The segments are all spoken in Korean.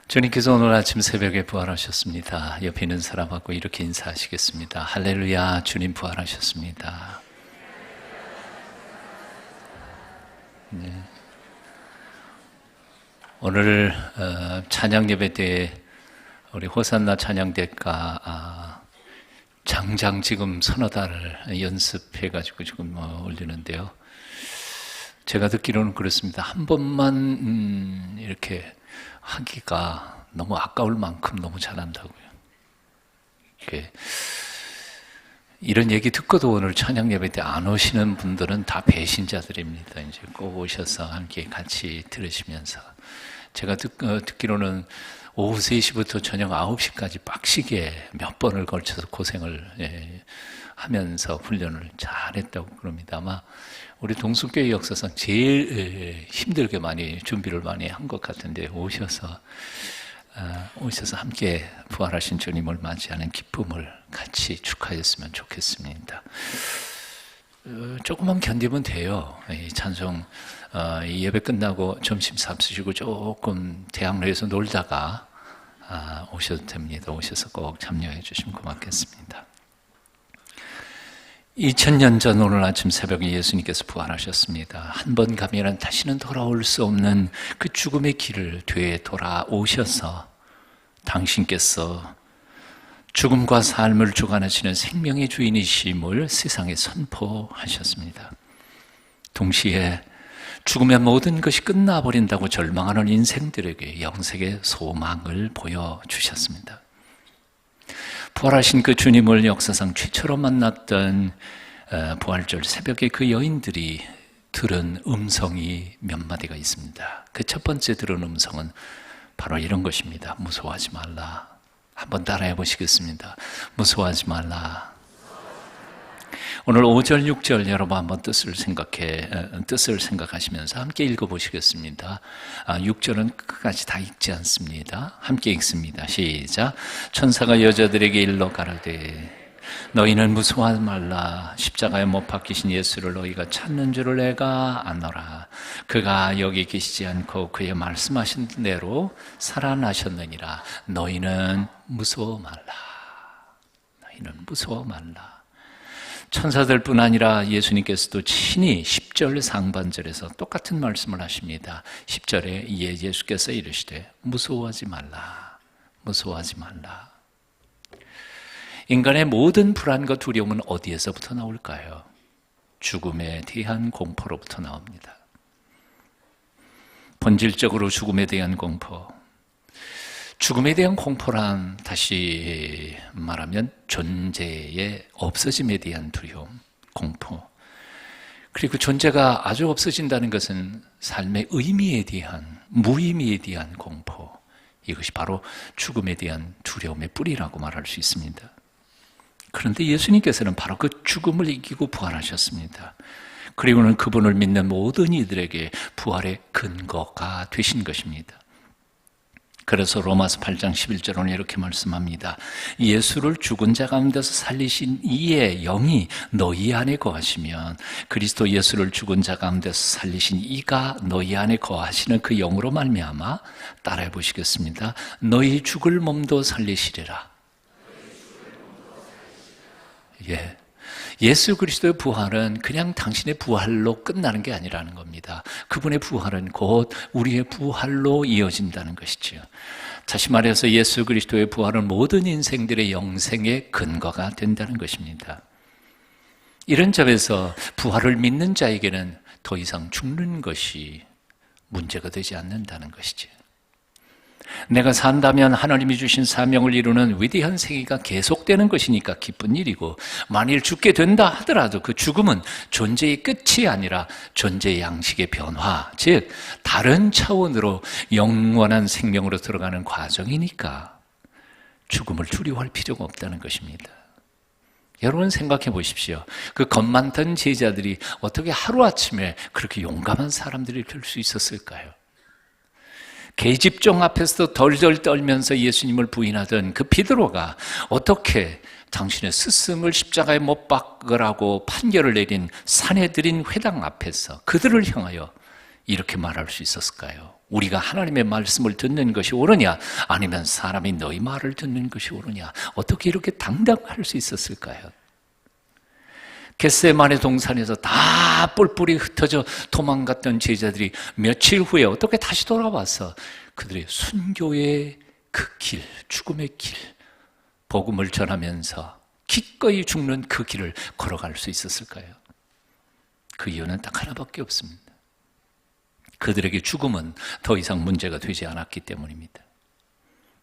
주님께서 오늘 아침 새벽에 부활하셨습니다. 옆에 있는 사람하고 이렇게 인사하시겠습니다. 할렐루야, 주님 부활하셨습니다. 네. 오늘 찬양 예배 때 우리 호산나 찬양대가 장장 지금 서너 달을 연습해가지고 지금 올리는데요. 제가 듣기로는 그렇습니다. 한 번만 이렇게 하기가 너무 아까울 만큼 너무 잘한다고요. 이런 얘기 듣고도 오늘 찬양 예배 때 안 오시는 분들은 다 배신자들입니다. 이제 꼭 오셔서 함께 같이 들으시면서 제가 듣기로는 오후 3시부터 저녁 9시까지 빡시게 몇 번을 걸쳐서 고생을 하면서 훈련을 잘했다고 그럽니다. 아마 우리 동순교회 역사상 제일 힘들게 많이 준비를 많이 한 것 같은데 오셔서 함께 부활하신 주님을 맞이하는 기쁨을 같이 축하했으면 좋겠습니다. 조금만 견디면 돼요. 이 찬송 이 예배 끝나고 점심 삼수시고 조금 대학로에서 놀다가 오셔도 됩니다. 오셔서 꼭 참여해 주시면 고맙겠습니다. 2000년 전 오늘 아침 새벽에 예수님께서 부활하셨습니다. 한 번 가면 다시는 돌아올 수 없는 그 죽음의 길을 되에 돌아오셔서 당신께서 죽음과 삶을 주관하시는 생명의 주인이심을 세상에 선포하셨습니다. 동시에 죽음의 모든 것이 끝나버린다고 절망하는 인생들에게 영생의 소망을 보여주셨습니다. 부활하신 그 주님을 역사상 최초로 만났던 부활절 새벽에 그 여인들이 들은 음성이 몇 마디가 있습니다. 그 첫 번째 들은 음성은 바로 이런 것입니다. 무서워하지 말라. 한번 따라해 보시겠습니다. 무서워하지 말라. 오늘 5절, 6절 여러분 한번 뜻을 생각하시면서 함께 읽어보시겠습니다. 6절은 끝까지 다 읽지 않습니다. 함께 읽습니다. 시작. 천사가 여자들에게 일러 가라되 너희는 무서워하지 말라. 십자가에 못 박히신 예수를 너희가 찾는 줄을 내가 아노라. 그가 여기 계시지 않고 그의 말씀하신 대로 살아나셨느니라. 너희는 무서워 말라. 너희는 무서워 말라. 천사들뿐 아니라 예수님께서도 친히 10절 상반절에서 똑같은 말씀을 하십니다. 10절에 예수께서 이르시되 무서워하지 말라. 무서워하지 말라. 인간의 모든 불안과 두려움은 어디에서부터 나올까요? 죽음에 대한 공포로부터 나옵니다. 본질적으로 죽음에 대한 공포. 죽음에 대한 공포란 다시 말하면 존재의 없어짐에 대한 두려움, 공포. 그리고 존재가 아주 없어진다는 것은 삶의 의미에 대한, 무의미에 대한 공포. 이것이 바로 죽음에 대한 두려움의 뿌리라고 말할 수 있습니다. 그런데 예수님께서는 바로 그 죽음을 이기고 부활하셨습니다. 그리고는 그분을 믿는 모든 이들에게 부활의 근거가 되신 것입니다. 그래서 로마서 8장 11절은 이렇게 말씀합니다. 예수를 죽은 자 가운데서 살리신 이의 영이 너희 안에 거하시면 그리스도 예수를 죽은 자 가운데서 살리신 이가 너희 안에 거하시는 그 영으로 말미암아 따라해 보시겠습니다. 너희 죽을 몸도 살리시리라. 예수 그리스도의 부활은 그냥 당신의 부활로 끝나는 게 아니라는 겁니다. 그분의 부활은 곧 우리의 부활로 이어진다는 것이지요. 다시 말해서 예수 그리스도의 부활은 모든 인생들의 영생의 근거가 된다는 것입니다. 이런 점에서 부활을 믿는 자에게는 더 이상 죽는 것이 문제가 되지 않는다는 것이죠. 내가 산다면 하나님이 주신 사명을 이루는 위대한 생애가 계속되는 것이니까 기쁜 일이고, 만일 죽게 된다 하더라도 그 죽음은 존재의 끝이 아니라 존재의 양식의 변화, 즉 다른 차원으로 영원한 생명으로 들어가는 과정이니까 죽음을 두려워할 필요가 없다는 것입니다. 여러분 생각해 보십시오. 그 겁 많던 제자들이 어떻게 하루아침에 그렇게 용감한 사람들이 될 수 있었을까요? 계집종 앞에서도 덜덜 떨면서 예수님을 부인하던 그 베드로가 어떻게 당신의 스승을 십자가에 못 박으라고 판결을 내린 산헤드린 회당 앞에서 그들을 향하여 이렇게 말할 수 있었을까요? 우리가 하나님의 말씀을 듣는 것이 옳으냐, 아니면 사람이 너희 말을 듣는 것이 옳으냐, 어떻게 이렇게 당당할 수 있었을까요? 겟세마네 동산에서 다 뿔뿔이 흩어져 도망갔던 제자들이 며칠 후에 어떻게 다시 돌아와서 그들의 순교의 그 길, 죽음의 길, 복음을 전하면서 기꺼이 죽는 그 길을 걸어갈 수 있었을까요? 그 이유는 딱 하나밖에 없습니다. 그들에게 죽음은 더 이상 문제가 되지 않았기 때문입니다.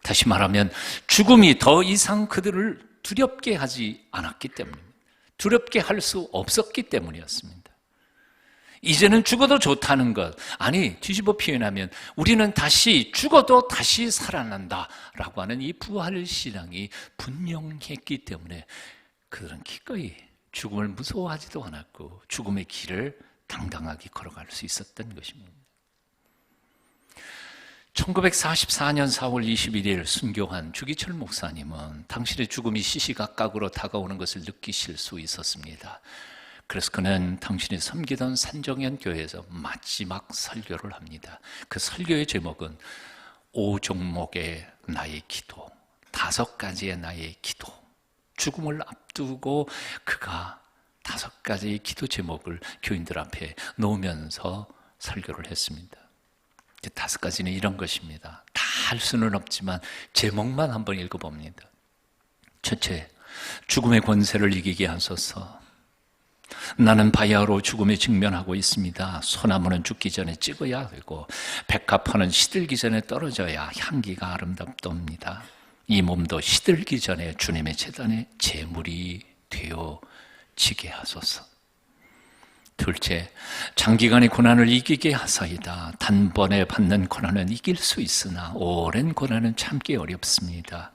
다시 말하면 죽음이 더 이상 그들을 두렵게 하지 않았기 때문입니다. 두렵게 할 수 없었기 때문이었습니다. 이제는 죽어도 좋다는 것, 아니 뒤집어 표현하면 우리는 다시 죽어도 다시 살아난다라고 하는 이 부활신앙이 분명했기 때문에 그들은 기꺼이 죽음을 무서워하지도 않았고 죽음의 길을 당당하게 걸어갈 수 있었던 것입니다. 1944년 4월 21일 순교한 주기철 목사님은 당신의 죽음이 시시각각으로 다가오는 것을 느끼실 수 있었습니다. 그래서 그는 당신이 섬기던 산정현 교회에서 마지막 설교를 합니다. 그 설교의 제목은 5종목의 나의 기도, 5가지의 나의 기도. 죽음을 앞두고 그가 5가지의 기도 제목을 교인들 앞에 놓으면서 설교를 했습니다. 5가지는 이런 것입니다. 다 할 수는 없지만 제목만 한번 읽어봅니다. 첫째, 죽음의 권세를 이기게 하소서. 나는 바야흐로 죽음에 직면하고 있습니다. 소나무는 죽기 전에 찍어야 되고 백합화는 시들기 전에 떨어져야 향기가 아름답답니다. 이 몸도 시들기 전에 주님의 제단에 제물이 되어지게 하소서. 둘째, 장기간의 고난을 이기게 하사이다. 단번에 받는 고난은 이길 수 있으나 오랜 고난은 참기 어렵습니다.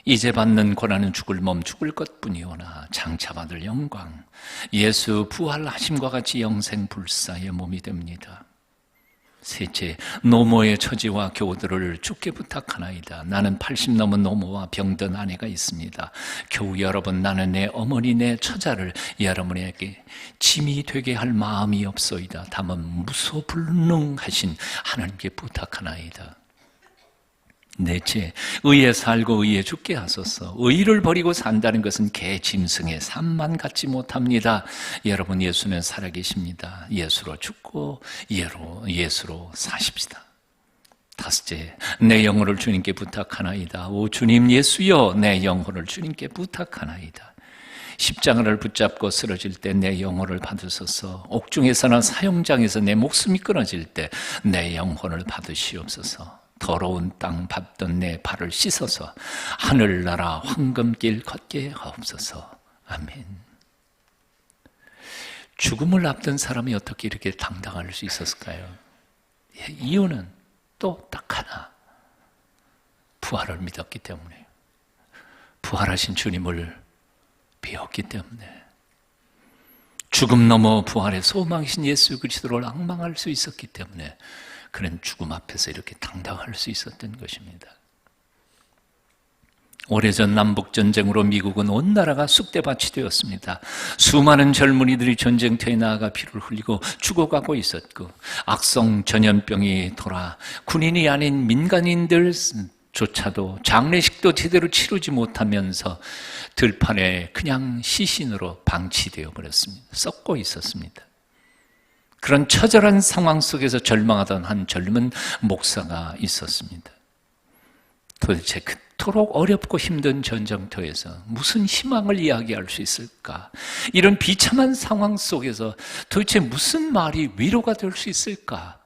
이제 받는 고난은 죽을 몸 죽을 것뿐이오나 장차 받을 영광, 예수 부활하심과 같이 영생불사의 몸이 됩니다. 셋째, 노모의 처지와 교우들을 주께 부탁하나이다. 나는 80 넘은 노모와 병든 아내가 있습니다. 교우 여러분, 나는 내 어머니 내 처자를 여러분에게 짐이 되게 할 마음이 없소이다. 다만 무소불능하신 하나님께 부탁하나이다. 넷째, 의에 살고 의에 죽게 하소서. 의를 버리고 산다는 것은 개 짐승의 삶만 갖지 못합니다. 여러분, 예수는 살아계십니다. 예수로 죽고 예수로 사십시다. 다섯째, 내 영혼을 주님께 부탁하나이다. 오 주님 예수여, 내 영혼을 주님께 부탁하나이다. 십자가를 붙잡고 쓰러질 때 내 영혼을 받으소서. 옥중에서나 사형장에서 내 목숨이 끊어질 때 내 영혼을 받으시옵소서. 더러운 땅 밟던 내 발을 씻어서 하늘나라 황금길 걷게 하옵소서. 아멘. 죽음을 앞둔 사람이 어떻게 이렇게 당당할 수 있었을까요? 이유는 또 딱 하나, 부활을 믿었기 때문에, 부활하신 주님을 배웠기 때문에, 죽음 넘어 부활의 소망이신 예수 그리스도를 앙망할 수 있었기 때문에 그는 죽음 앞에서 이렇게 당당할 수 있었던 것입니다. 오래전 남북전쟁으로 미국은 온 나라가 쑥대밭이 되었습니다. 수많은 젊은이들이 전쟁터에 나아가 피를 흘리고 죽어가고 있었고, 악성 전염병이 돌아 군인이 아닌 민간인들조차도 장례식도 제대로 치르지 못하면서 들판에 그냥 시신으로 방치되어 버렸습니다. 썩고 있었습니다. 그런 처절한 상황 속에서 절망하던 한 젊은 목사가 있었습니다. 도대체 그토록 어렵고 힘든 전쟁터에서 무슨 희망을 이야기할 수 있을까? 이런 비참한 상황 속에서 도대체 무슨 말이 위로가 될 수 있을까?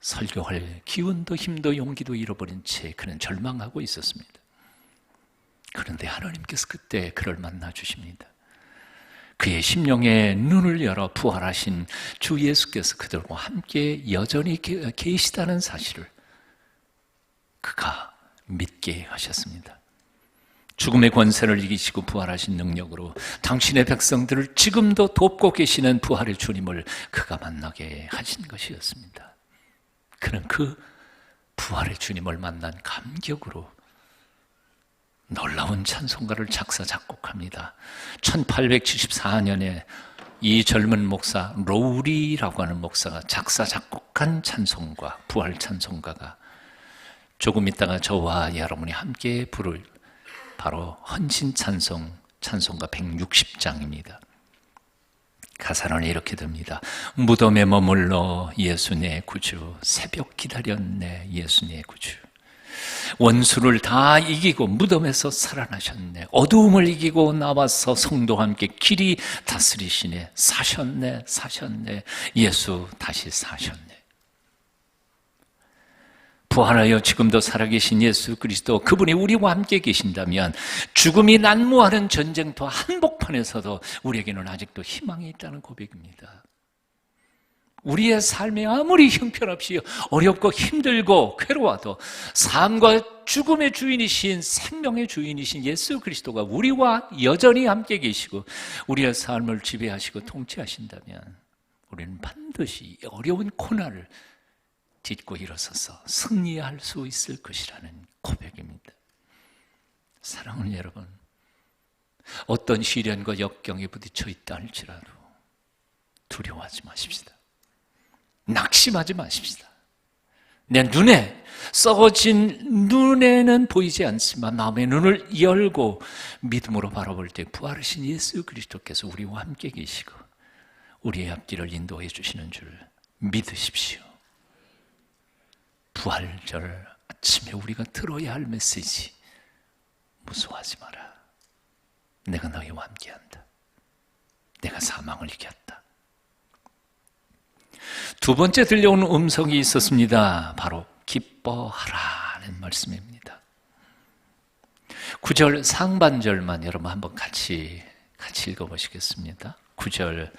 설교할 기운도 힘도 용기도 잃어버린 채 그는 절망하고 있었습니다. 그런데 하나님께서 그때 그를 만나 주십니다. 그의 심령의 눈을 열어 부활하신 주 예수께서 그들과 함께 여전히 계시다는 사실을 그가 믿게 하셨습니다. 죽음의 권세를 이기시고 부활하신 능력으로 당신의 백성들을 지금도 돕고 계시는 부활의 주님을 그가 만나게 하신 것이었습니다. 그는 그 부활의 주님을 만난 감격으로 놀라운 찬송가를 작사 작곡합니다. 1874년에 이 젊은 목사 로우리라고 하는 목사가 작사 작곡한 찬송가, 부활 찬송가가 조금 있다가 저와 여러분이 함께 부를 바로 헌신 찬송가 160장입니다. 가사는 이렇게 됩니다. 무덤에 머물러 예수 내 구주, 새벽 기다렸네 예수 내 구주. 원수를 다 이기고 무덤에서 살아나셨네. 어두움을 이기고 나와서 성도와 함께 길이 다스리시네. 사셨네. 예수 다시 사셨네. 부활하여 지금도 살아계신 예수 그리스도, 그분이 우리와 함께 계신다면 죽음이 난무하는 전쟁터 한복판에서도 우리에게는 아직도 희망이 있다는 고백입니다. 우리의 삶이 아무리 형편없이 어렵고 힘들고 괴로워도 삶과 죽음의 주인이신, 생명의 주인이신 예수 그리스도가 우리와 여전히 함께 계시고 우리의 삶을 지배하시고 통치하신다면 우리는 반드시 어려운 고난을 딛고 일어서서 승리할 수 있을 것이라는 고백입니다. 사랑하는 여러분, 어떤 시련과 역경에 부딪혀 있다 할지라도 두려워하지 마십시다. 낙심하지 마십시다. 내 눈에, 썩어진 눈에는 보이지 않지만 마음의 눈을 열고 믿음으로 바라볼 때 부활하신 예수 그리스도께서 우리와 함께 계시고 우리의 앞길을 인도해 주시는 줄 믿으십시오. 부활절 아침에 우리가 들어야 할 메시지, 무서워하지 마라. 내가 너희와 함께한다. 내가 사망을 이겼다. 두 번째 들려오는 음성이 있었습니다. 바로 기뻐하라는 말씀입니다. 9절 상반절만 여러분 한번 같이 읽어보시겠습니다. 9절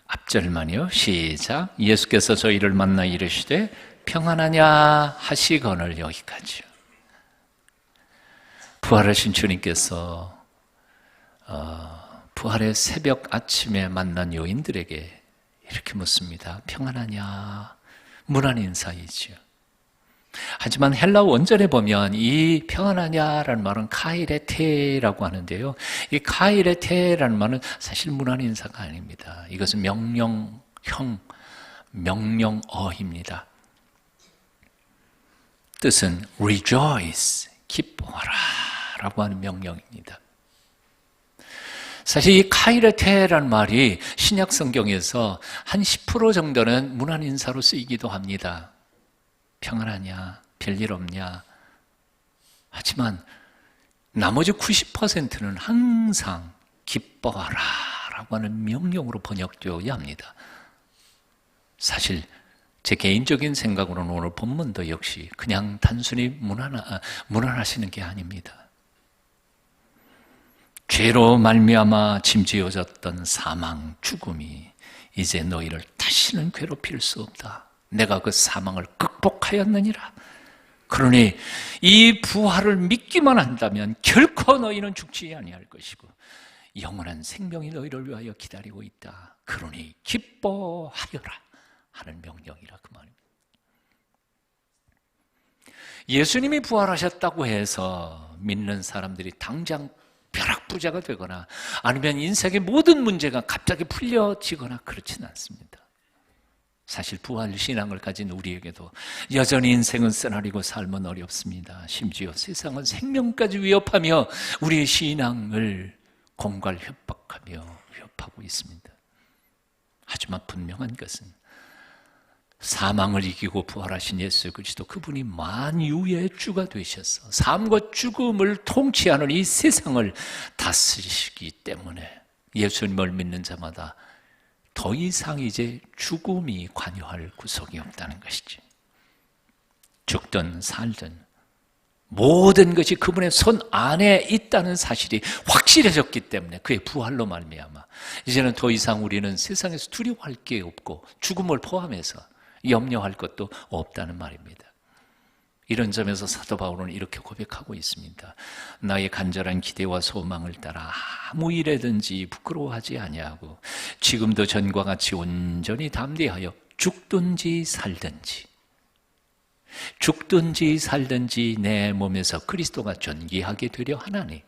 앞절만요. 시작. 예수께서 저희를 만나 이르시되 평안하냐 하시거늘. 여기까지요. 부활하신 주님께서 부활의 새벽 아침에 만난 요인들에게 이렇게 묻습니다. 평안하냐? 무난 인사이지요. 하지만 헬라 원절에 보면 이 평안하냐라는 말은 카이레테라고 하는데요. 이 카이레테라는 말은 사실 무난 인사가 아닙니다. 이것은 명령어입니다. 뜻은 rejoice, 기뻐하라 라고 하는 명령입니다. 사실 이 카이레테라는 말이 신약 성경에서 한 10% 정도는 무난 인사로 쓰이기도 합니다. 평안하냐, 별일 없냐. 하지만 나머지 90%는 항상 기뻐하라 라고 하는 명령으로 번역되어야 합니다. 사실 제 개인적인 생각으로는 오늘 본문도 역시 그냥 단순히 무난하시는 게 아닙니다. 죄로 말미암아 짐지어졌던 사망, 죽음이 이제 너희를 다시는 괴롭힐 수 없다. 내가 그 사망을 극복하였느니라. 그러니 이 부활을 믿기만 한다면 결코 너희는 죽지 아니할 것이고 영원한 생명이 너희를 위하여 기다리고 있다. 그러니 기뻐하여라 하는 명령이라 그 말입니다. 예수님이 부활하셨다고 해서 믿는 사람들이 당장 벼락부자가 되거나 아니면 인생의 모든 문제가 갑자기 풀려지거나 그렇지는 않습니다. 사실 부활 신앙을 가진 우리에게도 여전히 인생은 쓰나리고 삶은 어렵습니다. 심지어 세상은 생명까지 위협하며 우리의 신앙을 공갈 협박하며 위협하고 있습니다. 하지만 분명한 것은 사망을 이기고 부활하신 예수 그리스도, 그분이 만유의 주가 되셔서 삶과 죽음을 통치하는 이 세상을 다스리시기 때문에 예수님을 믿는 자마다 더 이상 이제 죽음이 관여할 구석이 없다는 것이지. 죽든 살든 모든 것이 그분의 손 안에 있다는 사실이 확실해졌기 때문에 그의 부활로 말미암아 이제는 더 이상 우리는 세상에서 두려워할 게 없고 죽음을 포함해서 염려할 것도 없다는 말입니다. 이런 점에서 사도 바울은 이렇게 고백하고 있습니다. 나의 간절한 기대와 소망을 따라 아무 일에든지 부끄러워하지 아니하고 지금도 전과 같이 온전히 담대하여 죽든지 살든지 내 몸에서 그리스도가 존귀하게 되려 하나니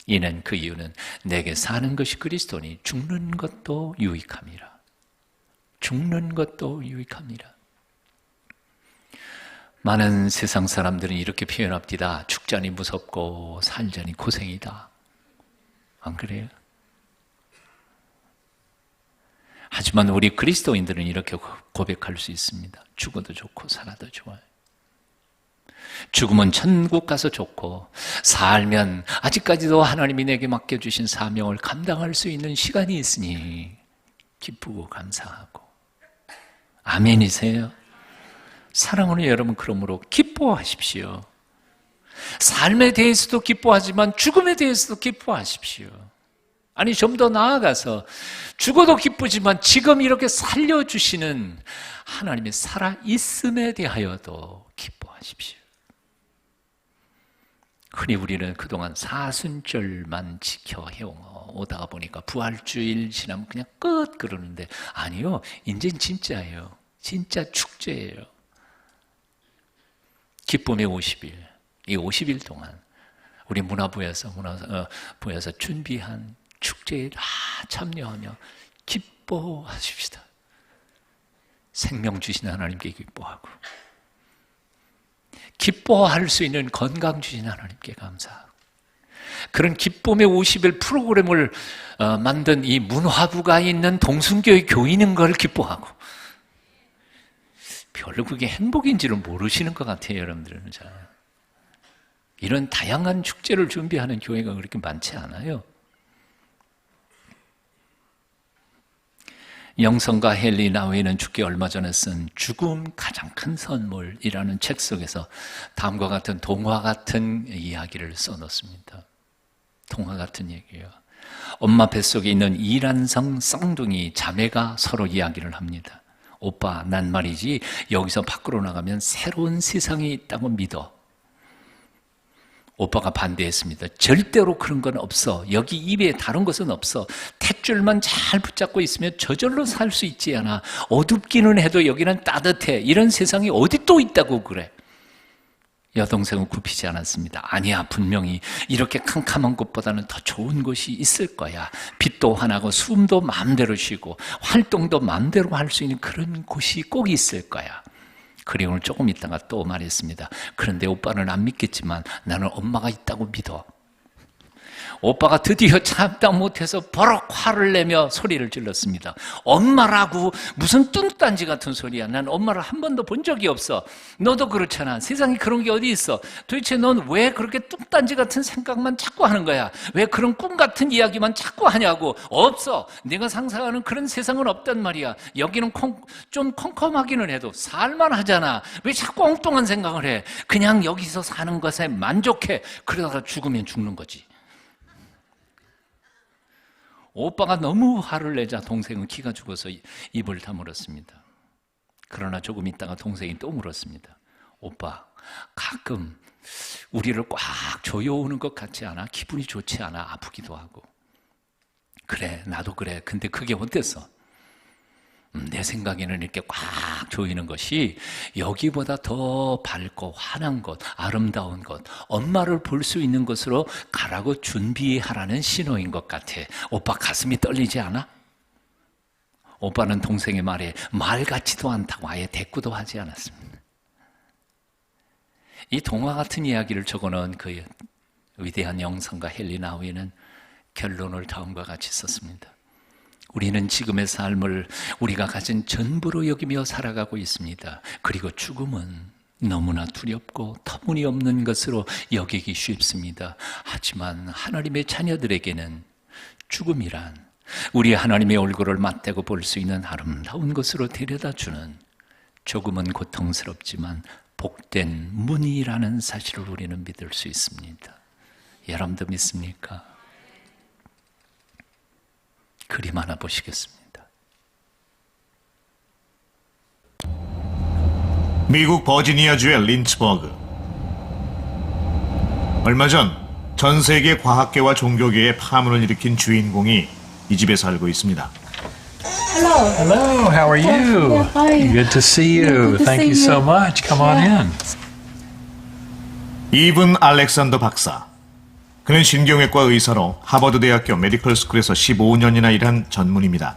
이는 그 이유는 내게 사는 것이 그리스도니 죽는 것도 유익함이라. 죽는 것도 유익함이라. 많은 세상 사람들은 이렇게 표현합니다. 죽자니 무섭고 살자니 고생이다. 안 그래요? 하지만 우리 그리스도인들은 이렇게 고백할 수 있습니다. 죽어도 좋고 살아도 좋아요. 죽으면 천국 가서 좋고 살면 아직까지도 하나님이 내게 맡겨주신 사명을 감당할 수 있는 시간이 있으니 기쁘고 감사하고. 아멘이세요? 사랑하는 여러분, 그러므로 기뻐하십시오. 삶에 대해서도 기뻐하지만 죽음에 대해서도 기뻐하십시오. 아니, 좀 더 나아가서 죽어도 기쁘지만 지금 이렇게 살려주시는 하나님의 살아있음에 대하여도 기뻐하십시오. 흔히 우리는 그동안 사순절만 지켜 해오다가 보니까 부활주일 지나면 그냥 끝 그러는데, 아니요, 이제는 진짜예요. 진짜 축제예요. 기쁨의 50일, 이 50일 동안 우리 문화부에서 준비한 축제에 다 참여하며 기뻐하십시다. 생명 주신 하나님께 기뻐하고, 기뻐할 수 있는 건강 주신 하나님께 감사하고, 그런 기쁨의 50일 프로그램을 만든 이 문화부가 있는 동순교회 교인인 걸 기뻐하고, 별로 그게 행복인지를 모르시는 것 같아요, 여러분들은. 이런 다양한 축제를 준비하는 교회가 그렇게 많지 않아요. 영성가 헨리 나우이는 죽기 얼마 전에 쓴 죽음 가장 큰 선물이라는 책 속에서 다음과 같은 동화 같은 이야기를 써놓습니다. 동화 같은 얘기예요. 엄마 뱃속에 있는 이란성 쌍둥이 자매가 서로 이야기를 합니다. 오빠, 난 말이지 여기서 밖으로 나가면 새로운 세상이 있다고 믿어. 오빠가 반대했습니다. 절대로 그런 건 없어. 여기 입에 다른 것은 없어. 탯줄만 잘 붙잡고 있으면 저절로 살 수 있지 않아. 어둡기는 해도 여기는 따뜻해. 이런 세상이 어디 또 있다고 그래. 여동생은 굽히지 않았습니다. 아니야, 분명히 이렇게 캄캄한 곳보다는 더 좋은 곳이 있을 거야. 빛도 환하고 숨도 마음대로 쉬고 활동도 마음대로 할 수 있는 그런 곳이 꼭 있을 거야. 그리고는 조금 있다가 또 말했습니다. 그런데 오빠는 안 믿겠지만 나는 엄마가 있다고 믿어. 오빠가 드디어 참다 못해서 버럭 화를 내며 소리를 질렀습니다. 엄마라고? 무슨 뚱딴지 같은 소리야. 난 엄마를 한 번도 본 적이 없어. 너도 그렇잖아. 세상에 그런 게 어디 있어. 도대체 넌 왜 그렇게 뚱딴지 같은 생각만 자꾸 하는 거야? 왜 그런 꿈 같은 이야기만 자꾸 하냐고. 없어. 내가 상상하는 그런 세상은 없단 말이야. 여기는 좀 컴컴하기는 해도 살만하잖아. 왜 자꾸 엉뚱한 생각을 해? 그냥 여기서 사는 것에 만족해. 그러다가 죽으면 죽는 거지. 오빠가 너무 화를 내자 동생은 기가 죽어서 입을 다물었습니다. 그러나 조금 있다가 동생이 또 물었습니다. 오빠, 가끔 우리를 꽉 조여오는 것 같지 않아? 기분이 좋지 않아? 아프기도 하고. 그래, 나도 그래. 근데 그게 어땠어? 내 생각에는 이렇게 꽉 조이는 것이 여기보다 더 밝고 환한 곳, 아름다운 곳, 엄마를 볼 수 있는 곳으로 가라고 준비하라는 신호인 것 같아. 오빠 가슴이 떨리지 않아? 오빠는 동생의 말에 말 같지도 않다고 아예 대꾸도 하지 않았습니다. 이 동화 같은 이야기를 적어놓은 그 위대한 영성가 헨리 나우이는 결론을 다음과 같이 썼습니다. 우리는 지금의 삶을 우리가 가진 전부로 여기며 살아가고 있습니다. 그리고 죽음은 너무나 두렵고 터무니없는 것으로 여기기 쉽습니다. 하지만 하나님의 자녀들에게는 죽음이란 우리 하나님의 얼굴을 맞대고 볼 수 있는 아름다운 곳으로 데려다주는 조금은 고통스럽지만 복된 문이라는 사실을 우리는 믿을 수 있습니다. 여러분도 믿습니까? 그림 하나 보시겠습니다. 미국 버지니아주의 린츠버그. 얼마 전 세계 과학계와 종교계에 파문을 일으킨 주인공이 이 집에 살고 있습니다. Hello. Hello, how are you? Yeah, hi. Good to see you. Good to Thank see you so you. much. Come on Yeah. in. 이븐 알렉산더 박사. 그는 신경외과 의사로 하버드 대학교 메디컬 스쿨에서 15년이나 일한 전문입니다.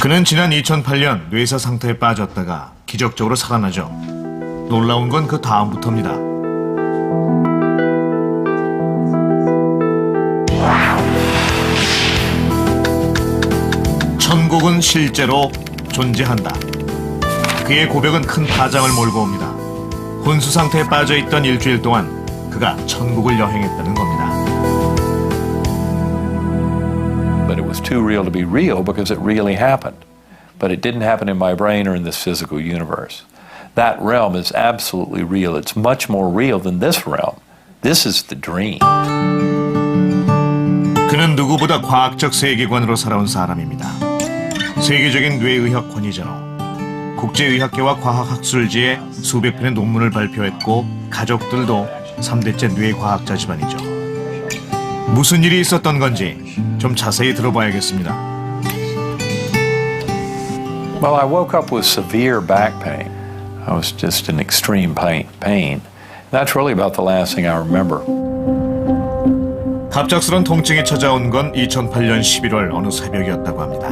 그는 지난 2008년 뇌사 상태에 빠졌다가 기적적으로 살아나죠. 놀라운 건 그 다음부터입니다. 천국은 실제로 존재한다. 그의 고백은 큰 파장을 몰고 옵니다. 혼수 상태에 빠져있던 일주일 동안 그가 천국을 여행했다는 겁니다. But it was too real to be real because it really happened. But it didn't happen in my brain or in this physical universe. That realm is absolutely real. It's much more real than this realm. This is the dream. 그는 누구보다 과학적 세계관으로 살아온 사람입니다. 세계적인 뇌의학 권위자로 국제의학계와 과학학술지에 수백 편의 논문을 발표했고 가족들도 3대째 뇌과학자 집안이죠. 무슨 일이 있었던 건지 좀 자세히 들어봐야겠습니다. Well, I woke up with severe back pain. I was just in extreme pain. That's really about the last thing I remember. 갑작스런 통증이 찾아온 건 2008년 11월 어느 새벽이었다고 합니다.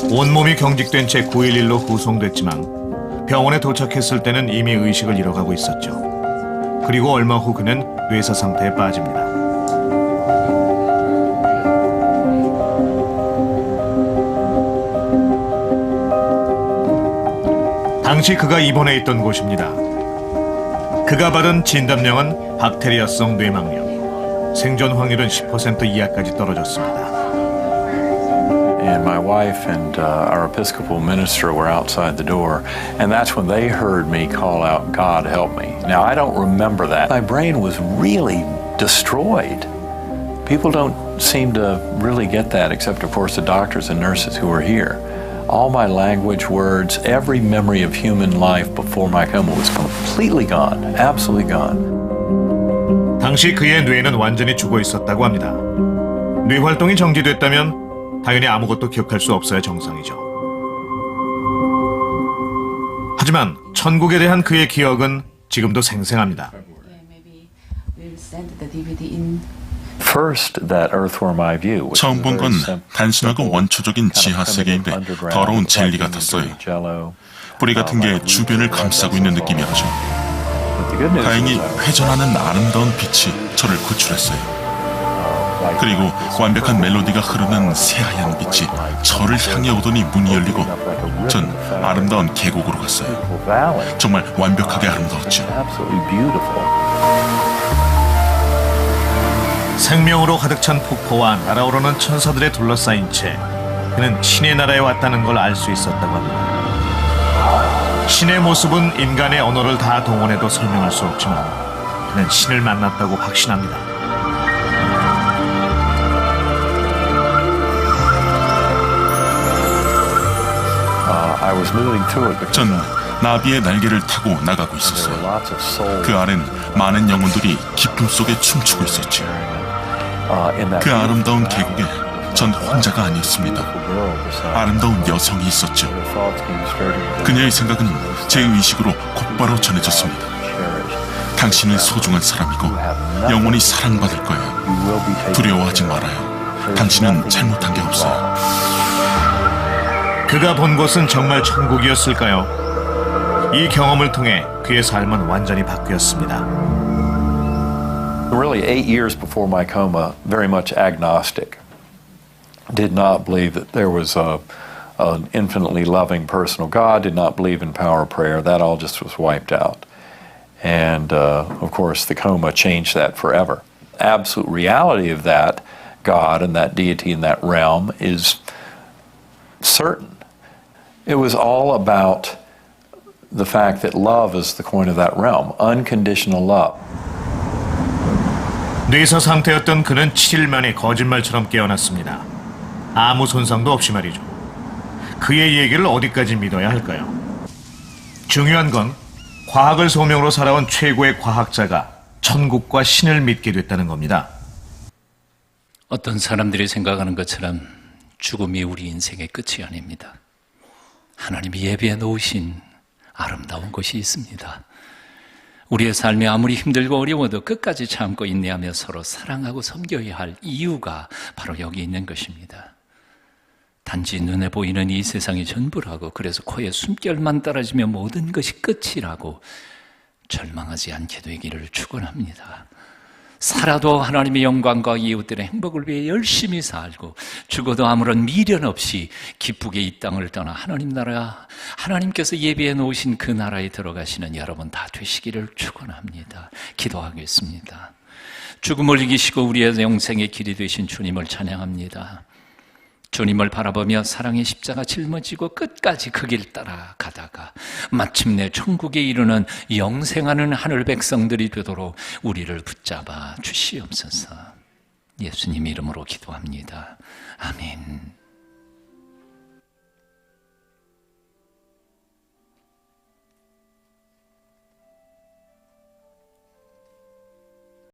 온몸이 경직된 채 911로 후송됐지만 병원에 도착했을 때는 이미 의식을 잃어가고 있었죠. 그리고 얼마 후 그는 뇌사 상태에 빠집니다. 당시 그가 입원해 있던 곳입니다. 그가 받은 진단명은 박테리아성 뇌망염. 생존 확률은 10% 이하까지 떨어졌습니다. And my wife and our Episcopal minister were outside the door, and that's when they heard me call out, "God help me." Now, I don't remember that. My brain was really destroyed. People don't seem to really get that, except, of course, the doctors and nurses who were here. All my language, words, every memory of human life before my coma was completely gone, absolutely gone. 당시 그의 뇌는 완전히 죽어 있었다고 합니다. 뇌 활동이 정지됐다면 당연히 아무것도 기억할 수 없어야 정상이죠. 하지만 천국에 대한 그의 기억은 지금도 생생합니다. First, that earthworm eye view. 처음 본 건 단순하고 원초적인 지하 세계인데 더러운 젤리 같았어요. 뿌리 같은 게 주변을 감싸고 있는 느낌이었죠. 다행히 회전하는 아름다운 빛이 저를 구출했어요. 그리고 완벽한 멜로디가 흐르는 새하얀 빛이 저를 향해 오더니 문이 열리고 전 아름다운 계곡으로 갔어요. 정말 완벽하게 아름다웠죠. 생명으로 가득 찬 폭포와 날아오르는 천사들에 둘러싸인 채 그는 신의 나라에 왔다는 걸 알 수 있었다고 합니다. 신의 모습은 인간의 언어를 다 동원해도 설명할 수 없지만 그는 신을 만났다고 확신합니다. 전 나비의 날개를 타고 나가고 있었어요. 그 아래는 많은 영혼들이 기쁨 속에 춤추고 있었죠. 그 아름다운 계곡에 전 혼자가 아니었습니다. 아름다운 여성이 있었죠. 그녀의 생각은 제 의식으로 곧바로 전해졌습니다. 당신은 소중한 사람이고 영원히 사랑받을 거예요. 두려워하지 말아요. 당신은 잘못한 게 없어요. 그가 본 곳은 정말 천국이었을까요? 이 경험을 통해 그의 삶은 완전히 바뀌었습니다. Really, 8 years before my coma, very much agnostic. Did not believe that there was an infinitely loving personal God, did not believe in power of prayer. That all just was wiped out. And, of course, the coma changed that forever. Absolute reality of that God and that deity in that realm is certain. It was all about the fact that love is the coin of that realm, unconditional love. 뇌사 상태였던 그는 7일 만에 거짓말처럼 깨어났습니다. 아무 손상도 없이 말이죠. 그의 얘기를 어디까지 믿어야 할까요? 중요한 건 과학을 소명으로 살아온 최고의 과학자가 천국과 신을 믿게 됐다는 겁니다. 어떤 사람들이 생각하는 것처럼 죽음이 우리 인생의 끝이 아닙니다. 하나님이 예비해 놓으신 아름다운 것이 있습니다. 우리의 삶이 아무리 힘들고 어려워도 끝까지 참고 인내하며 서로 사랑하고 섬겨야 할 이유가 바로 여기 있는 것입니다. 단지 눈에 보이는 이 세상이 전부라고, 그래서 코에 숨결만 떨어지면 모든 것이 끝이라고 절망하지 않게 되기를 축원합니다. 살아도 하나님의 영광과 이웃들의 행복을 위해 열심히 살고, 죽어도 아무런 미련 없이 기쁘게 이 땅을 떠나 하나님 나라, 하나님께서 예비해 놓으신 그 나라에 들어가시는 여러분 다 되시기를 축원합니다. 기도하겠습니다. 죽음을 이기시고 우리의 영생의 길이 되신 주님을 찬양합니다. 주님을 바라보며 사랑의 십자가 짊어지고 끝까지 그 길 따라가다가 마침내 천국에 이르는 영생하는 하늘 백성들이 되도록 우리를 붙잡아 주시옵소서. 예수님 이름으로 기도합니다. 아멘.